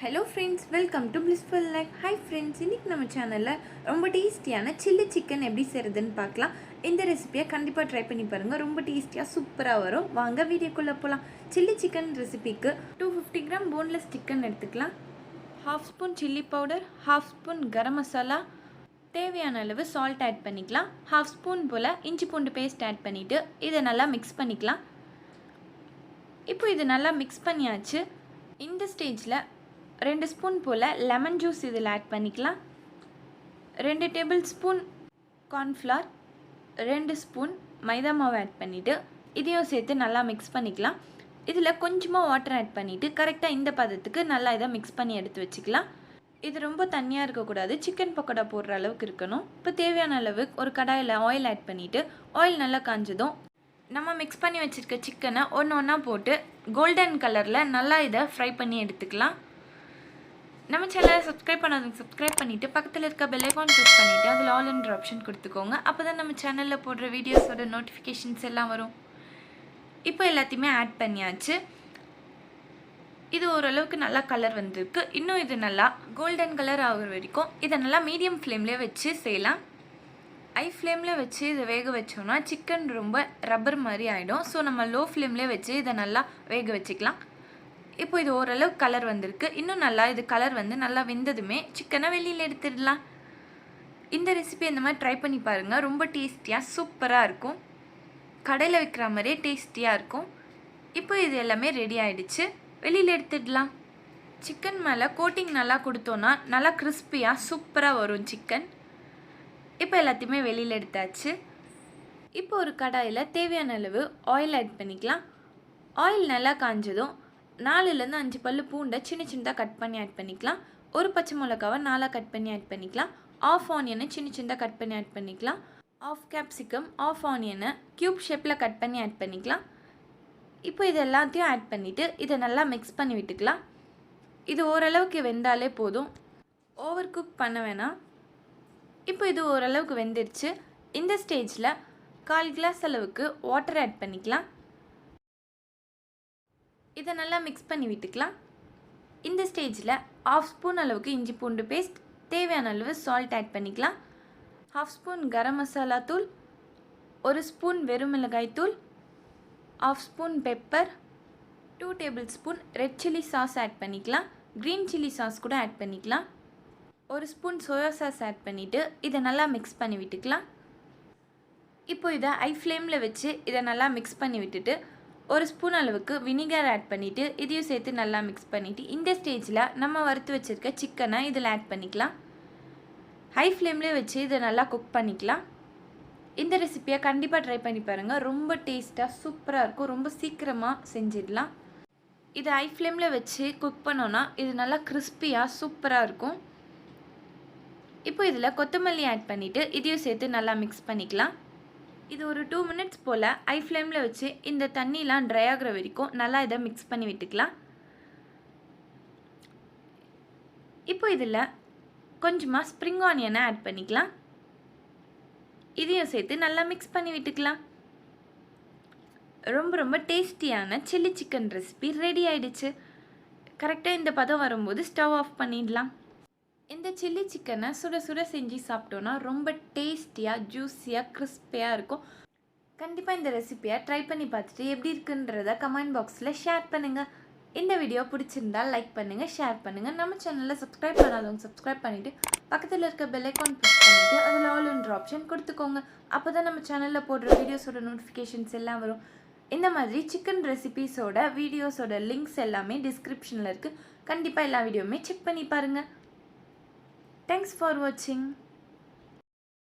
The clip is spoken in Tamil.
Hello friends, welcome to Blissful Life. Hi friends, இன்னைக்கு நம்ம சேனல்ல ரொம்ப டேஸ்டியான சில்லி சிக்கன் எப்படி செய்யறதுன்னு பார்க்கலாம். இந்த ரெசிபியை கண்டிப்பா ட்ரை பண்ணி பாருங்க. ரொம்ப டேஸ்டியா சூப்பரா வரும். வாங்க வீடியோக்குள்ள போலாம். சில்லி சிக்கன் ரெசிபிக்கு 250 கிராம் போன்லெஸ் சிக்கன் எடுத்துக்கலாம். 1/2 spoon chilli powder, 1/2 spoon garam masala, தேவையான அளவு சால்ட் ஆட் பண்ணிக்கலாம். 1/2 ஸ்பூன் போல இஞ்சி பூண்டு பேஸ்ட் ஆட் பண்ணிட்டு இதை நல்லா மிக்ஸ் பண்ணிக்கலாம். இப்போ இது நல்லா மிக்ஸ் பண்ணியாச்சு. இந்த ஸ்டேஜில் 2 ஸ்பூன் போல் லெமன் ஜூஸ் இதில் ஆட் பண்ணிக்கலாம். 2 டேபிள் ஸ்பூன் கார்ன்ஃப்ளவர், 2 ஸ்பூன் மைதா மாவு ஆட் பண்ணிவிட்டு இதையும் சேர்த்து நல்லா மிக்ஸ் பண்ணிக்கலாம். இதில் கொஞ்சமாக வாட்டர் ஆட் பண்ணிவிட்டு கரெக்டாக இந்த பதத்துக்கு நல்லா இதை மிக்ஸ் பண்ணி எடுத்து வச்சுக்கலாம். இது ரொம்ப தண்ணியாக இருக்கக்கூடாது, சிக்கன் பக்கோடா போடுற அளவுக்கு இருக்கணும். இப்போ தேவையான அளவுக்கு ஒரு கடாயில் ஆயில் ஆட் பண்ணிவிட்டு ஆயில் நல்லா காஞ்சதும் நம்ம மிக்ஸ் பண்ணி வச்சுருக்க சிக்கனை ஒன்று ஒன்றா போட்டு கோல்டன் கலரில் நல்லா இதை ஃப்ரை பண்ணி எடுத்துக்கலாம். நம்ம சேனலை சப்ஸ்கிரைப் பண்ணாதவங்க சப்ஸ்கிரைப் பண்ணிவிட்டு பக்கத்தில் இருக்க பெல் ஐகான் ப்ரெஸ் பண்ணிவிட்டு அதில் ஆல் என்ற ஆப்ஷன் கொடுத்துக்கோங்க. அப்போ தான் நம்ம சேனலில் போடுற வீடியோஸோட நோட்டிஃபிகேஷன்ஸ் எல்லாம் வரும். இப்போ எல்லாத்தையுமே ஆட் பண்ணியாச்சு. இது ஓரளவுக்கு நல்லா கலர் வந்திருக்கு. இன்னும் இது நல்லா கோல்டன் கலர் ஆகிற வரைக்கும் இதை நல்லா மீடியம் ஃப்ளேம்லேயே வச்சு செய்யலாம். ஹை ஃப்ளேமில் வச்சு இதை வேக வச்சோன்னா சிக்கன் ரொம்ப ரப்பர் மாதிரி ஆகிடும். ஸோ நம்ம லோ ஃப்ளேம்லேயே வச்சு இதை நல்லா வேக வச்சுக்கலாம். இப்போ இது ஓரளவு கலர் வந்திருக்கு. இன்னும் நல்லா இது கலர் வந்து நல்லா வெந்ததுமே சிக்கனை வெளியில் எடுத்துடலாம். இந்த ரெசிபி இந்த மாதிரி ட்ரை பண்ணி பாருங்கள். ரொம்ப டேஸ்டியாக சூப்பராக இருக்கும். கடையில் வைக்கிற மாதிரியே டேஸ்டியாக இருக்கும். இப்போ இது எல்லாமே ரெடி ஆகிடுச்சு. வெளியில் எடுத்துடலாம். சிக்கன் மேலே கோட்டிங் நல்லா கொடுத்தோன்னா நல்லா கிறிஸ்பியாக சூப்பராக வரும் சிக்கன். இப்போ எல்லாத்தையுமே வெளியில் எடுத்தாச்சு. இப்போ ஒரு கடாயில் தேவையான அளவு ஆயில் ஆட் பண்ணிக்கலாம். ஆயில் நல்லா காஞ்சதும் 4லேருந்து 5 பல்லு பூண்டை சின்ன சின்னதாக கட் பண்ணி ஆட் பண்ணிக்கலாம். ஒரு பச்சை மிளகாவை 4 கட் பண்ணி ஆட் பண்ணிக்கலாம். 1/2 ஆனியனை சின்ன சின்னதாக கட் பண்ணி ஆட் பண்ணிக்கலாம். 1/2 கேப்சிகம், 1/2 ஆனியனை க்யூப் ஷேப்பில் கட் பண்ணி ஆட் பண்ணிக்கலாம். இப்போ இது எல்லாத்தையும் ஆட் பண்ணிவிட்டு இதை நல்லா மிக்ஸ் பண்ணி விட்டுக்கலாம். இது ஓரளவுக்கு வெந்தாலே போதும், ஓவர் குக் பண்ண வேணாம். இப்போ இது ஓரளவுக்கு வெந்துடுச்சு. இந்த ஸ்டேஜில் 1/4 கிளாஸ் அளவுக்கு வாட்டர் ஆட் பண்ணிக்கலாம். இதை நல்லா மிக்ஸ் பண்ணி விட்டுக்கலாம். இந்த ஸ்டேஜில் 1/2 ஸ்பூன் அளவுக்கு இஞ்சி பூண்டு பேஸ்ட், தேவையான அளவு சால்ட் ஆட் பண்ணிக்கலாம். 1/2 ஸ்பூன் கரம் மசாலா தூள், 1 ஸ்பூன் வெறும் மிளகாய் தூள், 1/2 spoon pepper, 2 table spoon red chilli sauce add பண்ணிக்கலாம். க்ரீன் சில்லி சாஸ் கூட ஆட் பண்ணிக்கலாம். 1 ஸ்பூன் சோயா சாஸ் ஆட் பண்ணிவிட்டு இதை நல்லா மிக்ஸ் பண்ணி விட்டுக்கலாம். இப்போ இதை ஹை ஃப்ளேமில் வச்சு இதை நல்லா மிக்ஸ் பண்ணி விட்டுட்டு 1 ஸ்பூன் அளவுக்கு வினிகர் ஆட் பண்ணிவிட்டு இதையும் சேர்த்து நல்லா மிக்ஸ் பண்ணிவிட்டு இந்த ஸ்டேஜில் நம்ம வறுத்து வச்சுருக்க சிக்கனை இதில் ஆட் பண்ணிக்கலாம். ஹை ஃப்ளேம்லேயே வச்சு இதை நல்லா குக் பண்ணிக்கலாம். இந்த ரெசிபியை கண்டிப்பாக ட்ரை பண்ணி பாருங்கள். ரொம்ப டேஸ்ட்டாக சூப்பராக இருக்கும். ரொம்ப சீக்கிரமாக செஞ்சிடலாம். இதை ஹை ஃப்ளேமில் வச்சு குக் பண்ணோன்னா இது நல்லா கிறிஸ்பியாக சூப்பராக இருக்கும். இப்போ இதில் கொத்தமல்லி ஆட் பண்ணிவிட்டு இதையும் சேர்த்து நல்லா மிக்ஸ் பண்ணிக்கலாம். இது ஒரு 2 மினிட்ஸ் போல் ஹை ஃப்ளேமில் வச்சு இந்த தண்ணிலாம் ட்ரை ஆகிற வரைக்கும் நல்லா இதை மிக்ஸ் பண்ணி விட்டுக்கலாம். இப்போ இதில் கொஞ்சமாக ஸ்ப்ரிங் ஆனியனை ஆட் பண்ணிக்கலாம். இதையும் சேர்த்து நல்லா மிக்ஸ் பண்ணி விட்டுக்கலாம். ரொம்ப ரொம்ப டேஸ்டியான சில்லி சிக்கன் ரெசிபி ரெடி ஆகிடுச்சு. கரெக்டாக இந்த பதம் வரும்போது ஸ்டவ் ஆஃப் பண்ணிடலாம். இந்த சில்லி சிக்கனை சுட சுட செஞ்சு சாப்பிட்டோன்னா ரொம்ப டேஸ்டியாக ஜூஸியாக கிறிஸ்பியாக இருக்கும். கண்டிப்பாக இந்த ரெசிபியை ட்ரை பண்ணி பார்த்துட்டு எப்படி இருக்குன்றத கமெண்ட் பாக்ஸில் ஷேர் பண்ணுங்கள். இந்த வீடியோ பிடிச்சிருந்தால் லைக் பண்ணுங்கள், ஷேர் பண்ணுங்கள். நம்ம சேனலில் சப்ஸ்கிரைப் பண்ணாதவங்க சப்ஸ்கிரைப் பண்ணிவிட்டு பக்கத்தில் இருக்க பெல் ஐகான் ப்ரெஸ் பண்ணிவிட்டு அதில் ஆல் என்ற ஆப்ஷன் கொடுத்துக்கோங்க. அப்போ தான் நம்ம சேனலில் போடுற வீடியோஸோட நோட்டிஃபிகேஷன்ஸ் எல்லாம் வரும். இந்த மாதிரி சிக்கன் ரெசிபீஸோட வீடியோஸோட லிங்க்ஸ் எல்லாமே டிஸ்கிரிப்ஷனில் இருக்குது. கண்டிப்பாக எல்லா வீடியோவுமே செக் பண்ணி பாருங்கள். Thanks for watching.